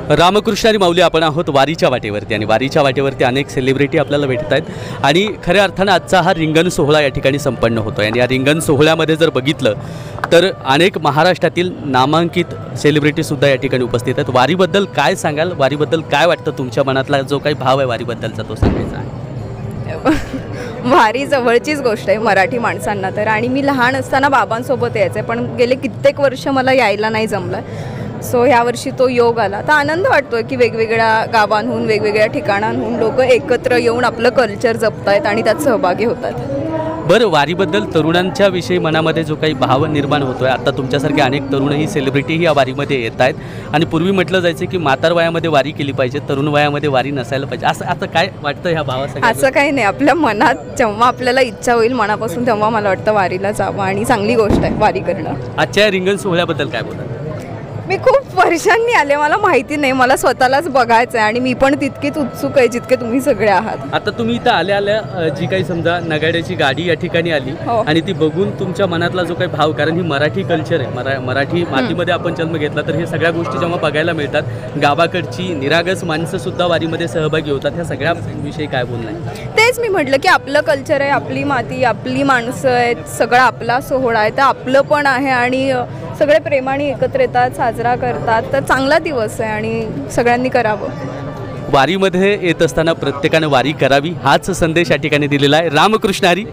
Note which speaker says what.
Speaker 1: रामकृष्णारी माऊली आपण आहोत वारीच्या वाटेवरती आणि वारीच्या वाटेवरती अनेक सेलिब्रिटी आपल्याला भेटत आहेत आणि खऱ्या अर्थानं आजचा हा रिंगण सोहळा या ठिकाणी संपन्न होतो आहे आणि या रिंगण सोहळ्यामध्ये जर बघितलं तर अनेक महाराष्ट्रातील नामांकित सेलिब्रिटीसुद्धा या ठिकाणी उपस्थित आहेत। वारीबद्दल काय सांगाल, वारीबद्दल काय वाटतं, तुमच्या मनातला जो काही भाव आहे वारीबद्दलचा तो सांगायचा आहे।
Speaker 2: वारी जवळचीच गोष्ट आहे मराठी माणसांना तर, आणि मी लहान असताना बाबांसोबत यायचे पण गेले कित्येक वर्ष मला यायला नाही जमलं। सो ह्यावर्षी तो योग आला तर आनंद वाटतोय की वेगवेगळ्या गावांहून वेगवेगळ्या ठिकाणांहून लोक एकत्र येऊन आपलं कल्चर जपतायत आणि त्यात सहभागी होतात।
Speaker 1: बरं, वारीबद्दल तरुणांच्या विषयी मनामध्ये जो काही भाव निर्माण होतो आहे, आता तुमच्यासारखे अनेक तरुणही सेलिब्रिटीही या वारीमध्ये येत आहेत आणि पूर्वी म्हटलं जायचं की म्हातार वयामध्ये वारी केली पाहिजे, तरुण वयामध्ये वारी नसायला पाहिजे, असं आता काय वाटतं ह्या भावासाठी?
Speaker 2: असं काही नाही, आपल्या मनात जेव्हा आपल्याला इच्छा होईल मनापासून तेव्हा मला वाटतं वारीला जावं आणि चांगली गोष्ट आहे वारी करणं।
Speaker 1: आजच्या या रिंगण सोहळ्याबद्दल काय बोलतात?
Speaker 2: मी खूप वर्षांनी आले, मला माहिती नाही, मला स्वतःलाच बघायचं आहे आणि मी पण तितकीच उत्सुक आहे जितके तुम्ही सगळे आहात।
Speaker 1: आता तुम्ही इथं आल्या जी काही समजा नगाड्याची गाडी या ठिकाणी आली आणि ती बघून तुमच्या मनातला जो काही भाव, कारण ही मराठी कल्चर आहे, मराठी मातीमध्ये आपण जन्म घेतला तर हे सगळ्या गोष्टी जेव्हा बघायला मिळतात, गावाकडची निरागस माणसं सुद्धा वारीमध्ये सहभागी होतात, ह्या सगळ्या विषयी काय बोलणं आहे?
Speaker 2: तेच मी म्हटलं की आपलं कल्चर आहे, आपली माती, आपली माणसं आहेत, सगळा आपला सोहळा आहे तर आपलं पण आहे आणि सगळे प्रेमाने एकत्र येतात, साजरा करतात, तर चांगला दिवस आहे आणि सगळ्यांनी करावं।
Speaker 1: वारीमध्ये येत असताना प्रत्येकानं वारी करावी हाच संदेश या ठिकाणी दिलेला आहे। रामकृष्ण हरी।